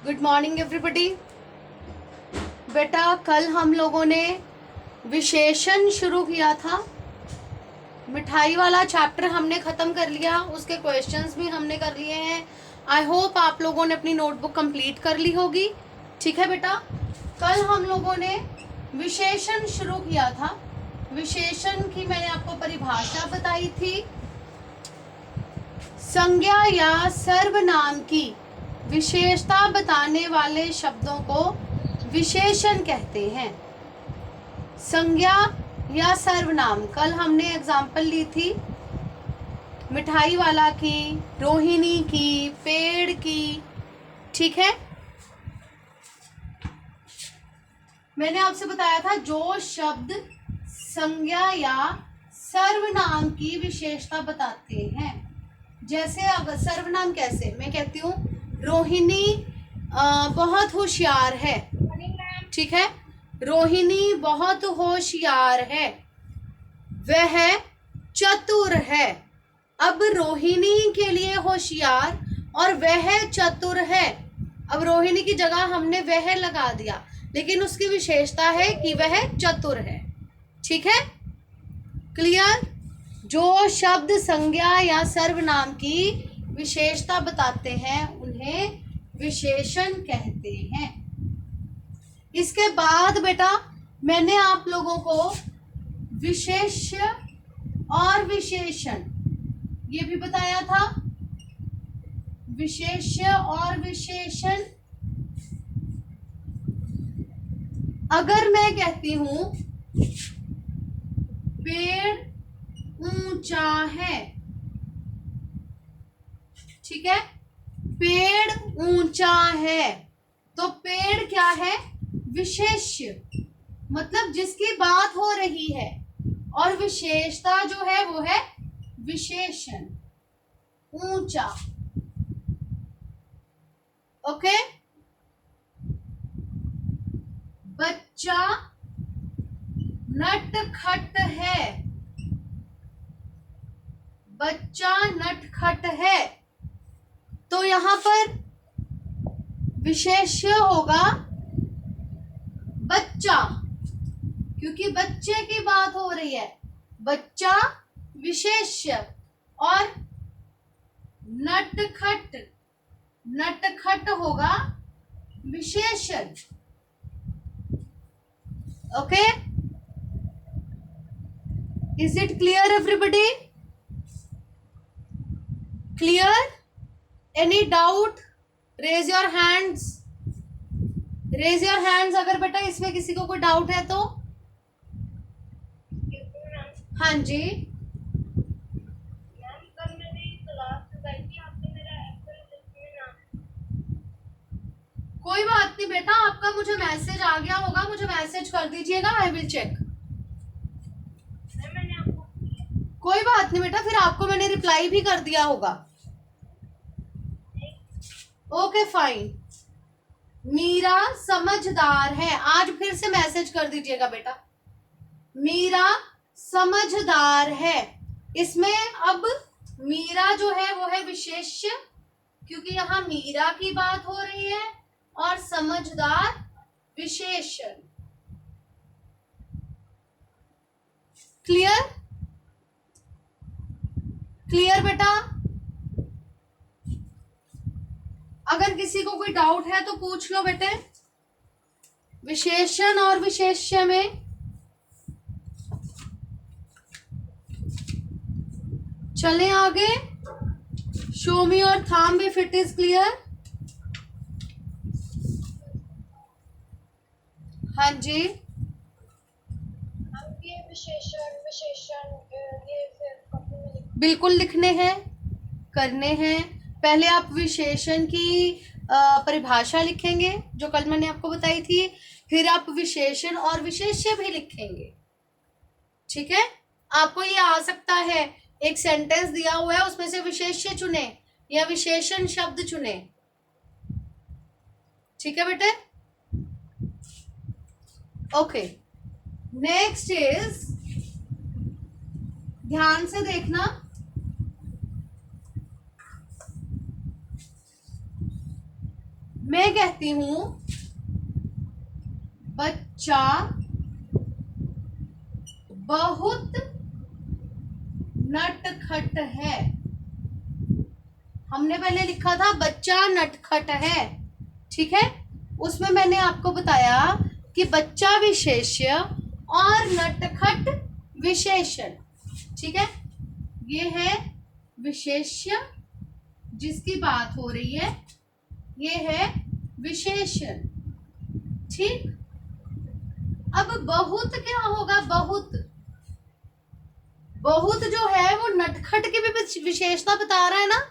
Good morning everybody. बेटा कल हम लोगों ने विशेषण शुरू किया था। मिठाई वाला चैप्टर हमने ख़त्म कर लिया, उसके क्वेश्चंस भी हमने कर लिए हैं। आई होप आप लोगों ने अपनी नोटबुक कंप्लीट कर ली होगी। ठीक है बेटा, कल हम लोगों ने विशेषण शुरू किया था। विशेषण की मैंने आपको परिभाषा बताई थी। संज्ञा या सर्वनाम की विशेषता बताने वाले शब्दों को विशेषण कहते हैं। संज्ञा या सर्वनाम, कल हमने एग्जाम्पल ली थी मिठाई वाला की, रोहिणी की, पेड़ की। ठीक है, मैंने आपसे बताया था जो शब्द संज्ञा या सर्वनाम की विशेषता बताते हैं। जैसे अगर सर्वनाम कैसे, मैं कहती हूँ रोहिणी बहुत होशियार है। ठीक है, रोहिणी बहुत होशियार है, वह चतुर है। अब रोहिणी के लिए होशियार और वह चतुर है। अब रोहिणी की जगह हमने वह लगा दिया, लेकिन उसकी विशेषता है कि वह चतुर है। ठीक है, क्लियर। जो शब्द संज्ञा या सर्वनाम की विशेषता बताते हैं उन्हें विशेषण कहते हैं। इसके बाद बेटा मैंने आप लोगों को विशेष्य और विशेषण ये भी बताया था। विशेष्य और विशेषण, अगर मैं कहती हूं पेड़ ऊंचा है, ठीक है, पेड़ ऊंचा है, तो पेड़ क्या है? विशेष्य, मतलब जिसकी बात हो रही है, और विशेषता जो है वो है विशेषण, ऊंचा। ओके, बच्चा नटखट है, बच्चा नटखट है, तो यहां पर विशेष्य होगा बच्चा, क्योंकि बच्चे की बात हो रही है। बच्चा विशेष्य और नटखट, नटखट होगा विशेषण। Okay, is it clear everybody? Clear? Any doubt? Raise your hands, raise your hands अगर बेटा इसमें किसी को कोई डाउट है तो। हाँ जी, कोई बात नहीं बेटा, आपका मुझे मैसेज आ गया होगा, मुझे मैसेज कर दीजिएगा, आई विल चेक। कोई बात नहीं बेटा, फिर आपको मैंने रिप्लाई भी कर दिया होगा। Okay fine. मीरा समझदार है, आज फिर से मैसेज कर दीजिएगा बेटा। मीरा समझदार है, इसमें अब मीरा जो है वो है विशेष्य, क्योंकि यहाँ मीरा की बात हो रही है, और समझदार विशेषण। क्लियर? क्लियर बेटा? अगर किसी को कोई डाउट है तो पूछ लो बेटे, विशेषण और विशेष्य में। चलें आगे। शो मी और thumb if it is clear. हाँ जी, ये विशेषण विशेषण ये फिर बिल्कुल लिखने हैं, करने हैं। पहले आप विशेषण की परिभाषा लिखेंगे जो कल मैंने आपको बताई थी, फिर आप विशेषण और विशेष्य भी लिखेंगे। ठीक है, आपको ये आ सकता है, एक सेंटेंस दिया हुआ है उसमें से विशेष्य चुने या विशेषण शब्द चुने। ठीक है बेटे? ओके, नेक्स्ट इज, ध्यान से देखना, मैं कहती हूं बच्चा बहुत नटखट है। हमने पहले लिखा था बच्चा नटखट है, ठीक है। उसमें मैंने आपको बताया कि बच्चा विशेष्य और नटखट विशेषण, ठीक है। ये है विशेष्य जिसकी बात हो रही है, ये है विशेषण, ठीक। अब बहुत क्या होगा? बहुत, बहुत जो है वो नटखट की भी विशेषता बता रहा है ना।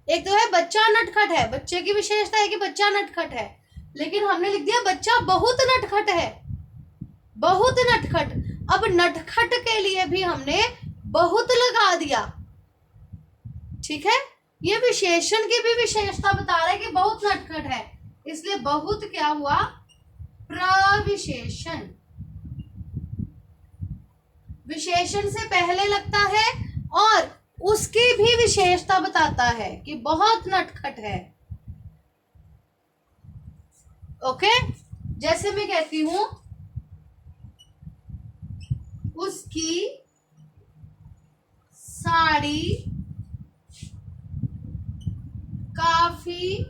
एक तो है बच्चा नटखट है, बच्चे की विशेषता है कि बच्चा नटखट है, लेकिन हमने लिख दिया बच्चा बहुत नटखट है, बहुत नटखट। अब नटखट के लिए भी हमने बहुत लगा दिया, ठीक है। ये विशेषण की भी विशेषता बता रहा है कि बहुत नटखट है, इसलिए बहुत क्या हुआ? प्रविशेषण। विशेषण से पहले लगता है और उसकी भी विशेषता बताता है कि बहुत नटखट है। ओके, जैसे मैं कहती हूं उसकी साड़ी काफी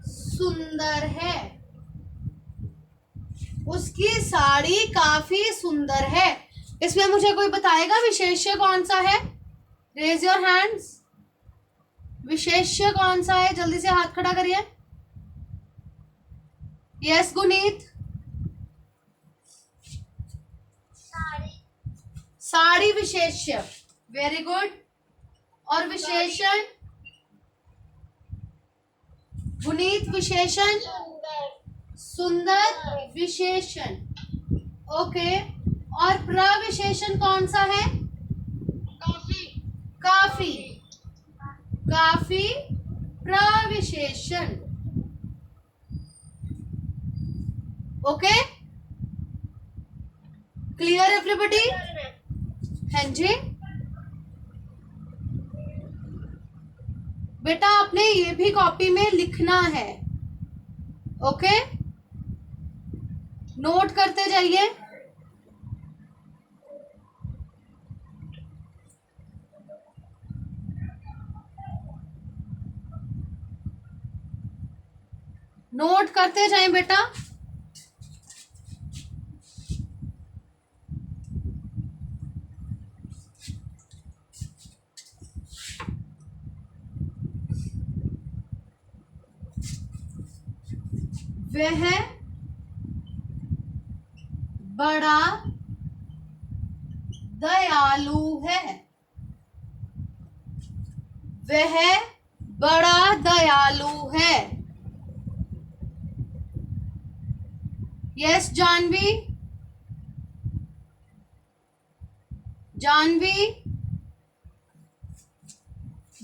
सुंदर है, उसकी साड़ी काफी सुंदर है। इसमें मुझे कोई बताएगा विशेष्य कौन सा है? Raise your hands. विशेष्य कौन सा है? जल्दी से हाथ खड़ा करिए। यस गुनीत। साड़ी विशेष्य, वेरी गुड। और विशेषण? गुनीत विशेषण सुंदर विशेषण, ओके। और प्रविशेषण कौन सा है? काफी। काफी, काफी प्रविशेषण, ओके। Clear everybody? हाँ जी बेटा, आपने ये भी कॉपी में लिखना है, ओके। नोट करते जाइए। नोट करते जाएं बेटा। वह बड़ा दयालु है, वह बड़ा दयालु है। यस जानवी, जानवी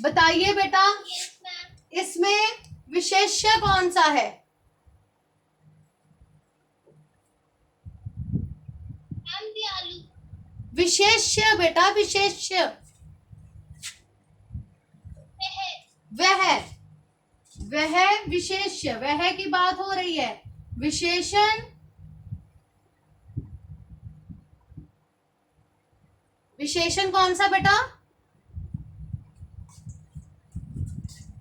बताइए बेटा, इसमें विशेष्य कौन सा है? विशेष्य बेटा, विशेष्य। वह विशेष्य, वह की बात हो रही है। विशेषण? विशेषण कौन सा बेटा?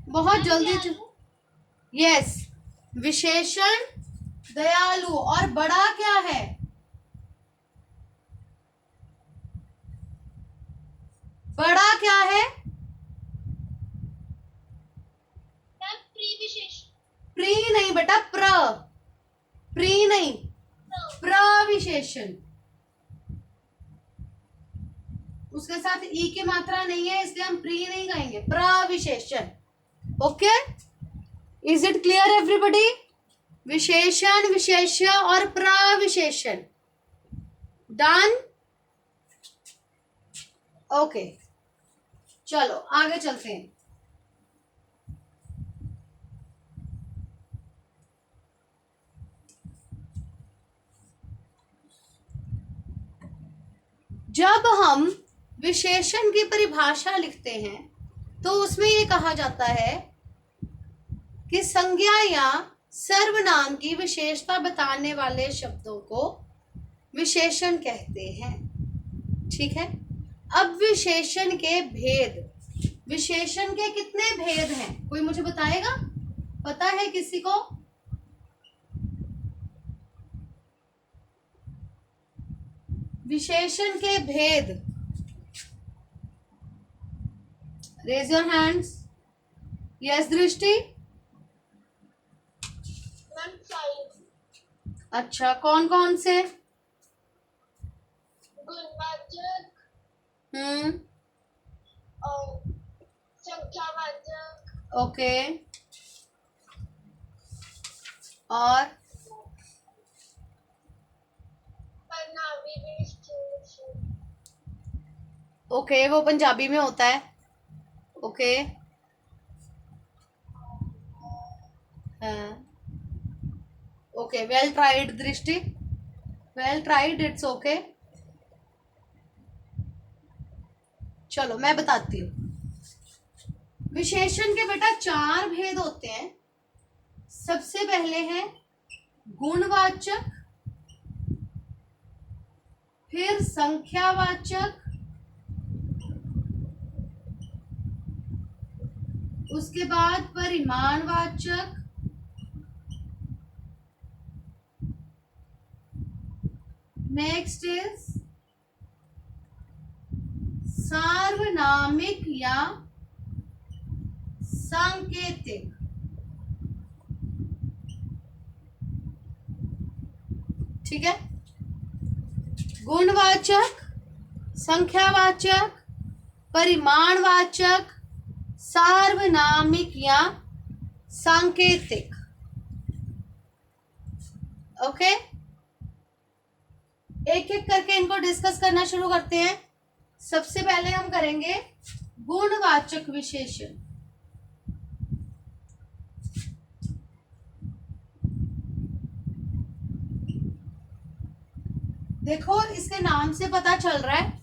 बहुत जल्दी। यस, विशेषण दयालु। और बड़ा क्या है? बड़ा क्या है? प्री नहीं बेटा, प्री नहीं, प्रविशेषण। उसके साथ ई की मात्रा नहीं है, इसलिए हम प्री नहीं कहेंगे, प्रविशेषण, okay. Is it clear everybody? विशेषण, विशेष्य और प्रविशेषण, डन, ओके। चलो आगे चलते हैं। जब हम विशेषण की परिभाषा लिखते हैं तो उसमें ये कहा जाता है कि संज्ञा या सर्वनाम की विशेषता बताने वाले शब्दों को विशेषण कहते हैं। ठीक है। अब विशेषण के भेद, विशेषण के कितने भेद हैं, कोई मुझे बताएगा? पता है किसी को? विशेषण के भेद, रेज योर हैंड्स। यस दृष्टि। मैम 5 अच्छा, कौन कौन से? गुणवाचक और संख्यावाचक ओके। और परिणामी विशेषण। ओके, वो पंजाबी में होता है। ओके। हाँ, ओके, वेल ट्राइड दृष्टि, वेल ट्राइड, इट्स ओके। चलो मैं बताती हूँ। विशेषण के बेटा 4 भेद होते हैं। सबसे पहले है गुणवाचक, फिर संख्यावाचक, उसके बाद परिमाणवाचक, नेक्स्ट इज सार्वनामिक या सांकेतिक। ठीक है। गुणवाचक, संख्यावाचक, परिमाणवाचक, सार्वनामिक या सांकेतिक। ओके, एक एक करके इनको डिस्कस करना शुरू करते हैं। सबसे पहले हम करेंगे गुणवाचक विशेषण। देखो, इसके नाम से पता चल रहा है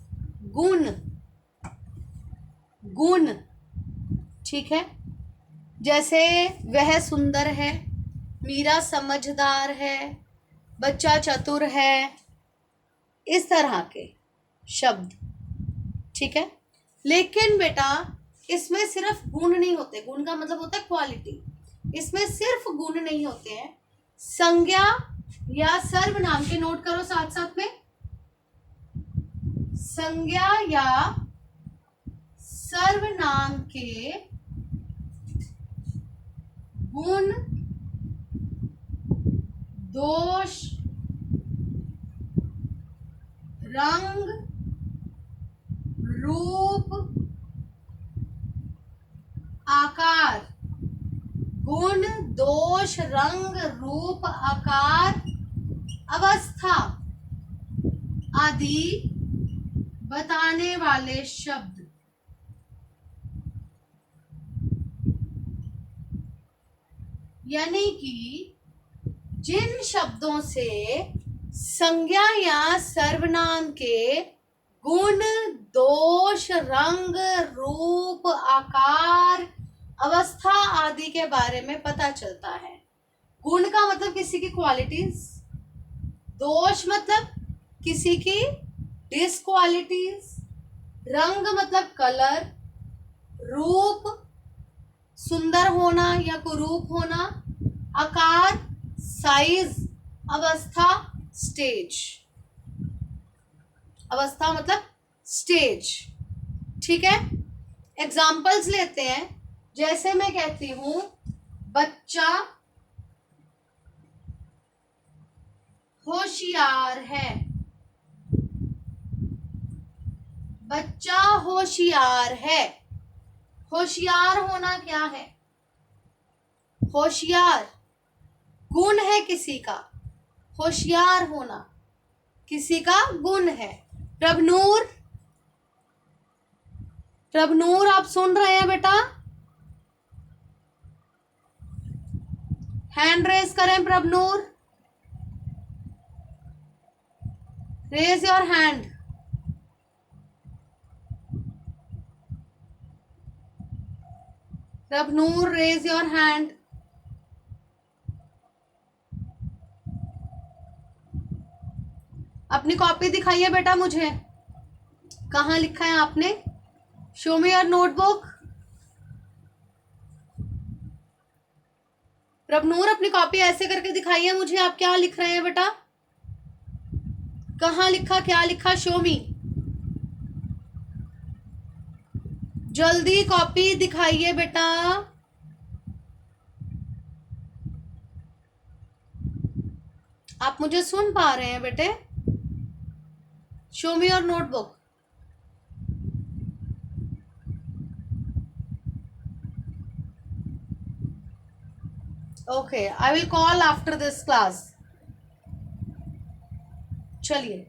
गुण, गुण। ठीक है। जैसे वह सुंदर है, मीरा समझदार है, बच्चा चतुर है, इस तरह के शब्द। ठीक है। लेकिन बेटा इसमें सिर्फ गुण नहीं होते, गुण का मतलब होता है क्वालिटी। इसमें सिर्फ गुण नहीं होते हैं, संज्ञा या सर्वनाम के, नोट करो साथ साथ में, संज्ञा या सर्वनाम के गुण, दोष, रंग, रूप, आकार। गुण, दोष, रंग, रूप, आकार, अवस्था आदि बताने वाले शब्द। यानी कि जिन शब्दों से संज्ञा या सर्वनाम के गुण, दोष, रंग, रूप, आकार, अवस्था आदि के बारे में पता चलता है। गुण का मतलब किसी की क्वालिटीज, दोष मतलब किसी की डिसक्वालिटीज, रंग मतलब कलर, रूप सुंदर होना या कुरूप होना, आकार साइज, अवस्था स्टेज। अवस्था मतलब स्टेज। ठीक है। एग्जाम्पल्स लेते हैं। जैसे मैं कहती हूं बच्चा होशियार है, बच्चा होशियार है। होशियार होना क्या है? होशियार गुण है किसी का, होशियार होना किसी का गुण है। प्रभनूर, प्रभनूर आप सुन रहे हैं बेटा? हैंड रेज करें Prabhnoor, raise your hand. Prabhnoor raise your hand. अपनी कॉपी दिखाइए बेटा मुझे, कहाँ लिखा है आपने? Show me your notebook. Prabhnoor अपनी कॉपी ऐसे करके दिखाइए मुझे, आप क्या लिख रहे हैं बेटा? कहाँ लिखा, क्या लिखा? शो मी। जल्दी कॉपी दिखाइए बेटा। आप मुझे सुन पा रहे हैं बेटे? Show me your notebook. Okay, I will call after this class. चलिए,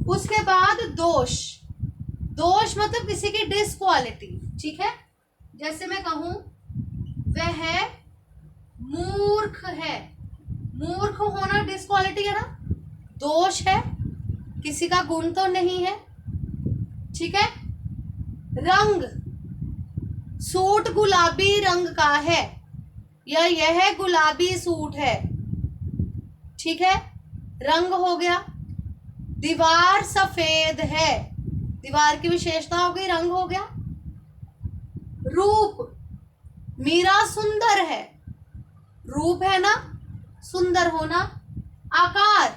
उसके बाद दोष। दोष मतलब किसी की डिसक्वालिटी, ठीक है? जैसे मैं कहूं वह मूर्ख है। मूर्ख होना डिसक्वालिटी है ना, दोष है, किसी का गुण तो नहीं है, ठीक है? रंग, सूट गुलाबी रंग का है या यह गुलाबी सूट है, ठीक है? रंग हो गया। दीवार सफेद है, दीवार की विशेषता हो गई, रंग हो गया। रूप, मीरा सुंदर है, रूप है ना, सुंदर होना। आकार,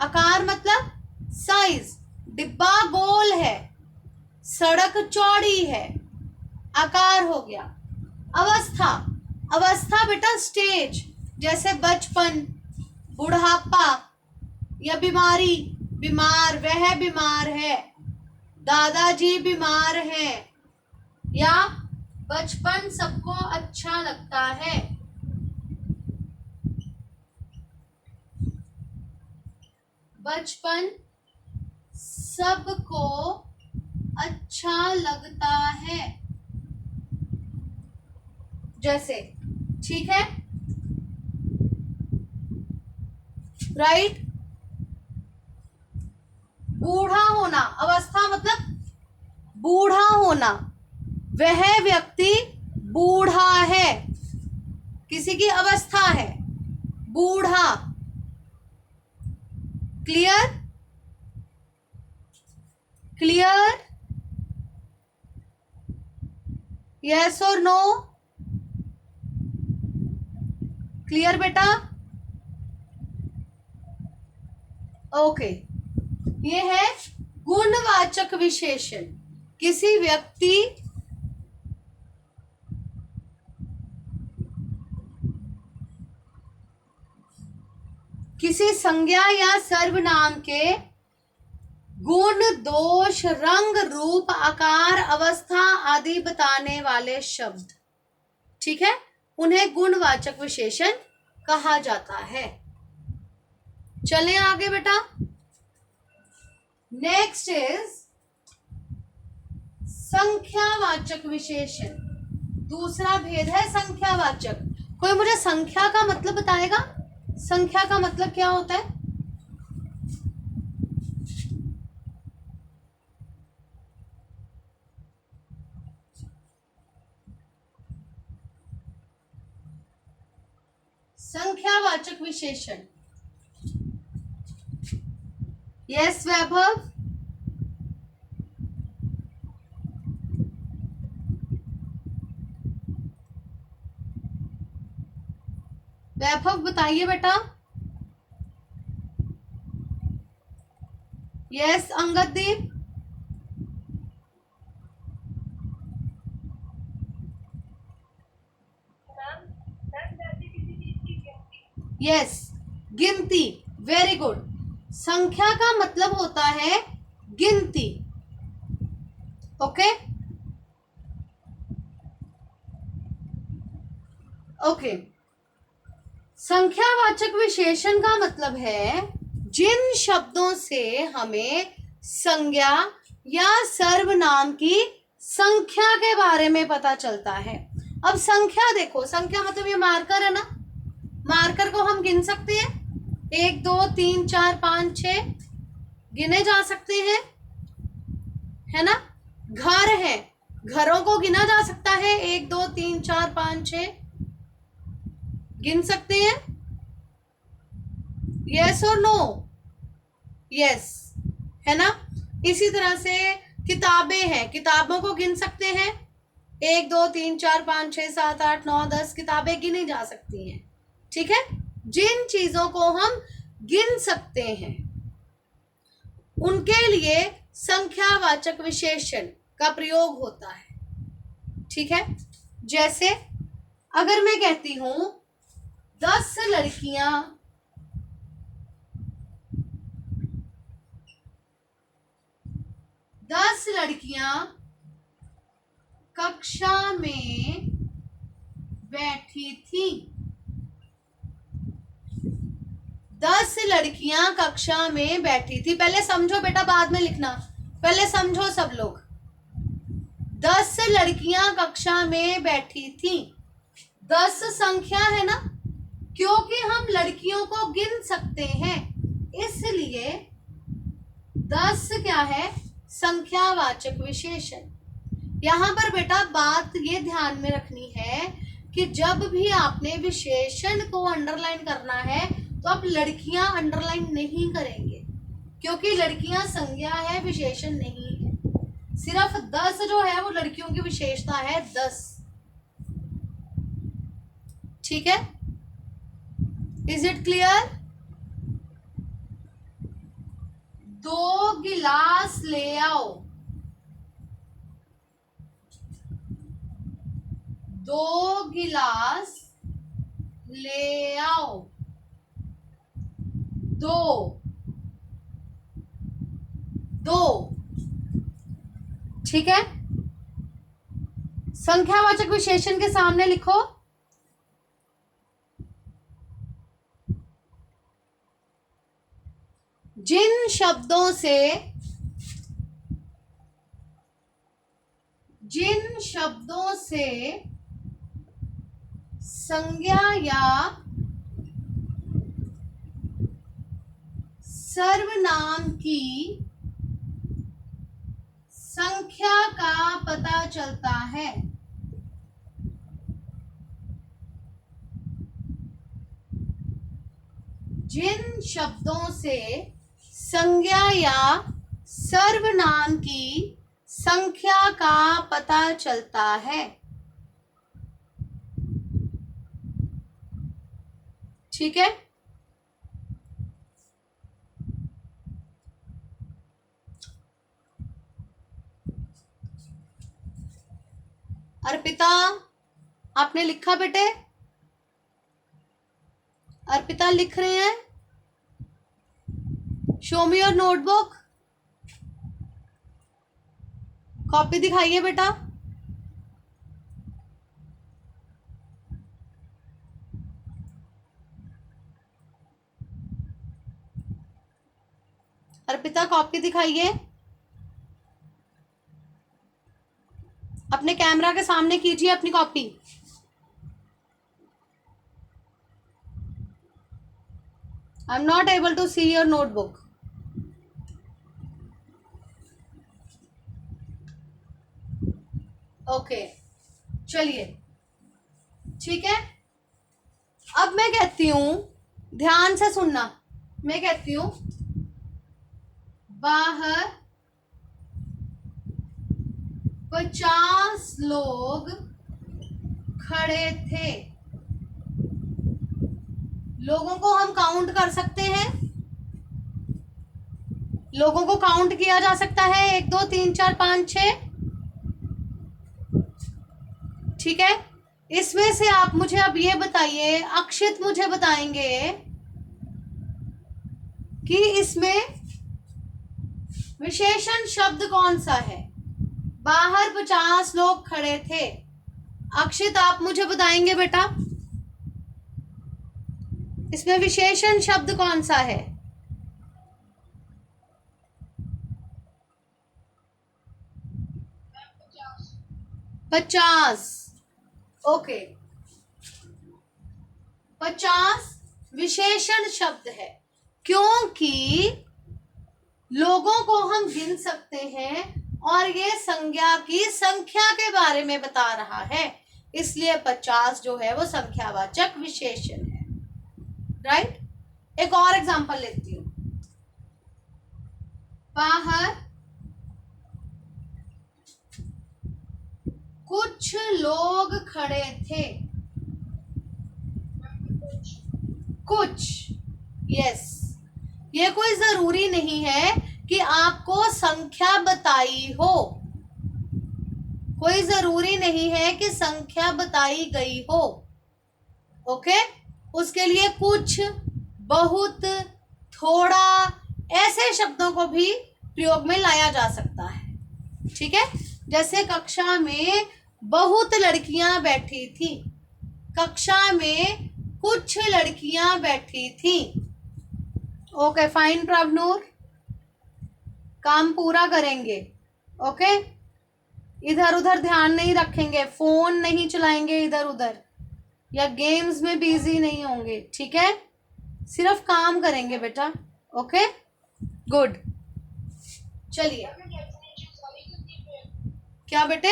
आकार मतलब साइज, डिब्बा गोल है, सड़क चौड़ी है, आकार हो गया। अवस्था, अवस्था बेटा स्टेज, जैसे बचपन, बुढ़ापा या बीमारी। बीमार, वह बीमार है, दादाजी बीमार है, या बचपन सबको अच्छा लगता है। बचपन सबको अच्छा लगता है, जैसे, ठीक है? राइट। बूढ़ा होना, अवस्था मतलब बूढ़ा होना, वह व्यक्ति बूढ़ा है, किसी की अवस्था है, बूढ़ा। क्लियर? क्लियर? यस और नो? क्लियर बेटा? ओके, ये है गुणवाचक विशेषण। किसी व्यक्ति किसी संज्ञा या सर्वनाम के गुण, दोष, रंग, रूप, आकार, अवस्था आदि बताने वाले शब्द, ठीक है, उन्हें गुणवाचक विशेषण कहा जाता है। चलें आगे बेटा। नेक्स्ट इज संख्यावाचक विशेषण। दूसरा भेद है संख्यावाचक। कोई मुझे संख्या का मतलब बताएगा? संख्या का मतलब क्या होता है? संख्यावाचक विशेषण। यस वैभव। वैभव बताइए बेटा। यस अंगददीप। यस, गिनती। Very good. संख्या का मतलब होता है गिनती। Okay okay. संख्यावाचक विशेषण का मतलब है जिन शब्दों से हमें संज्ञा या सर्वनाम की संख्या के बारे में पता चलता है। अब संख्या देखो, संख्या मतलब ये मार्कर है ना, मार्कर को हम गिन सकते हैं, 1 2 3 4 5 6 गिने जा सकते हैं, है ना। घर है, घरों को गिना जा सकता है, 1 2 3 4 5 6 गिन सकते हैं। यस और नो? यस, है ना। इसी तरह से किताबें हैं, किताबों को गिन सकते हैं, 1 2 3 4 5 6 7 8 9 10 किताबें गिनी जा सकती हैं। ठीक है, जिन चीजों को हम गिन सकते हैं उनके लिए संख्यावाचक विशेषण का प्रयोग होता है। ठीक है, जैसे अगर मैं कहती हूं 10 लड़कियां 10 लड़कियां कक्षा में बैठी थी। 10 लड़कियां कक्षा में बैठी थी। पहले समझो बेटा, बाद में लिखना, पहले समझो सब लोग। 10 लड़कियां कक्षा में बैठी थी। 10 संख्या है ना, क्योंकि हम लड़कियों को गिन सकते हैं इसलिए 10 क्या है, संख्यावाचक विशेषण। यहां पर बेटा बात ये ध्यान में रखनी है कि जब भी आपने विशेषण को अंडरलाइन करना है तो आप लड़कियां अंडरलाइन नहीं करेंगे, क्योंकि लड़कियां संज्ञा है, विशेषण नहीं है। सिर्फ 10 जो है वो लड़कियों की विशेषता है, 10। ठीक है, इज इट क्लियर? 2 गिलास ले आओ। 2 गिलास ले आओ। 2 ठीक है, संख्यावाचक विशेषण के सामने लिखो जिन शब्दों से संज्ञा या सर्वनाम की संख्या का पता चलता है। जिन शब्दों से संज्ञा या सर्वनाम की संख्या का पता चलता है। ठीक है, अर्पिता आपने लिखा बेटे? अर्पिता लिख रहे हैं? Show me your notebook, copy दिखाइए बेटा। अर्पिता कॉपी दिखाइए, अपने कैमरा के सामने कीजिए अपनी copy. I am not able to see your notebook. Okay, चलिए ठीक है। अब मैं कहती हूं, ध्यान से सुनना, मैं कहती हूं बाहर 50 लोग खड़े थे। लोगों को हम काउंट कर सकते हैं, लोगों को काउंट किया जा सकता है, 1 2 3 4 5 6। ठीक है, इसमें से आप मुझे अब ये बताइए, अक्षित मुझे बताएंगे कि इसमें विशेषण शब्द कौन सा है। बाहर 50 लोग खड़े थे, अक्षित आप मुझे बताएंगे बेटा इसमें विशेषण शब्द कौन सा है। पचास। ओके, 50 विशेषण शब्द है, क्योंकि लोगों को हम गिन सकते हैं और ये संज्ञा की संख्या के बारे में बता रहा है, इसलिए 50 जो है वो संख्यावाचक विशेषण है। राइट, एक और एग्जांपल लेती हूं। बाहर कुछ लोग खड़े थे। कुछ, यस, ये कोई जरूरी नहीं है कि आपको संख्या बताई हो, कोई जरूरी नहीं है कि संख्या बताई गई हो। ओके, उसके लिए कुछ, बहुत, थोड़ा, ऐसे शब्दों को भी प्रयोग में लाया जा सकता है। ठीक है, जैसे कक्षा में बहुत लड़कियां बैठी थी, कक्षा में कुछ लड़कियां बैठी थी। ओके फाइन प्रभनूर, काम पूरा करेंगे। ओके, इधर उधर ध्यान नहीं रखेंगे, फोन नहीं चलाएंगे इधर उधर, या गेम्स में बिजी नहीं होंगे। ठीक है, सिर्फ काम करेंगे बेटा। ओके गुड, चलिए। क्या बेटे?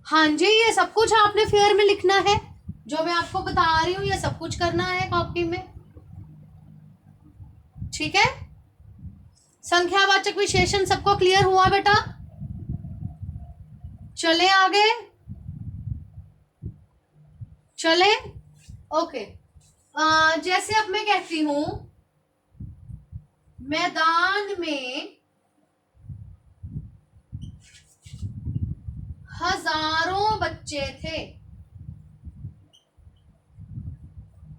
हाँ जी, ये सब कुछ आपने फेयर में लिखना है, जो मैं आपको बता रही हूँ ये सब कुछ करना है कॉपी में। ठीक है, संख्यावाचक विशेषण सबको क्लियर हुआ बेटा? चले आगे, चले। ओके, जैसे अब मैं कहती हूं मैदान में हजारों बच्चे थे।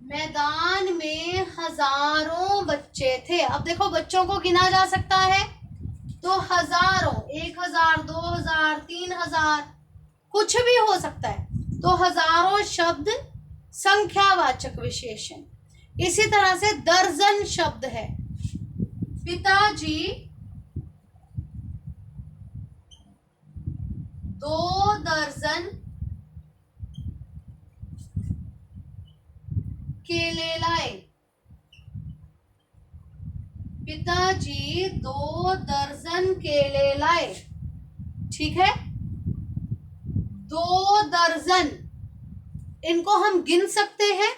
मैदान में हजारों बच्चे थे। अब देखो, बच्चों को गिना जा सकता है तो हजारों, 1000, 2000, 3000, कुछ भी हो सकता है। तो हजारों शब्द संख्यावाचक विशेषण। इसी तरह से दर्जन शब्द है। पिताजी 2 दर्जन केले लाए। पिताजी 2 दर्जन केले लाए। ठीक है, 2 दर्जन, इनको हम गिन सकते हैं।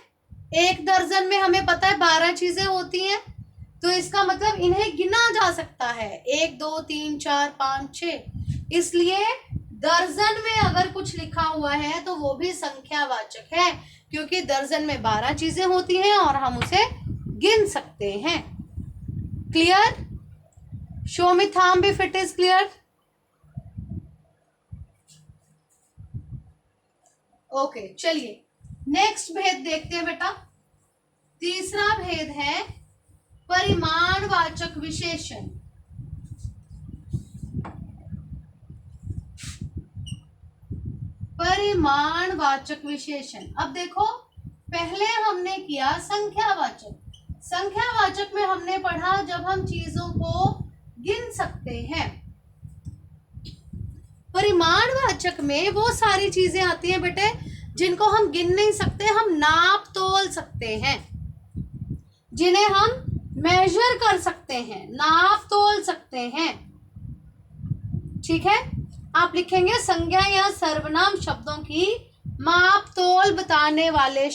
1 दर्जन में हमें पता है 12 चीजें होती हैं, तो इसका मतलब इन्हें गिना जा सकता है, 1 2 3 4 5 6। इसलिए दर्जन में अगर कुछ लिखा हुआ है तो वो भी संख्यावाचक है, क्योंकि दर्जन में 12 चीजें होती हैं और हम उसे गिन सकते हैं। Clear? Show me thumb if it is clear. Okay, चलिए नेक्स्ट भेद देखते हैं बेटा। तीसरा भेद है परिमाणवाचक विशेषण। परिमाणवाचक विशेषण। अब देखो, पहले हमने किया संख्यावाचक। संख्यावाचक में हमने पढ़ा जब हम चीजों को गिन सकते हैं। परिमाणवाचक में वो सारी चीजें आती हैं बेटे जिनको हम गिन नहीं सकते, हम नाप तोल सकते हैं, जिन्हें हम मेजर कर सकते हैं, नाप तोल सकते हैं। ठीक है, आप लिखेंगे संज्ञा या सर्वनाम शब्दों की माप तोल बताने वाले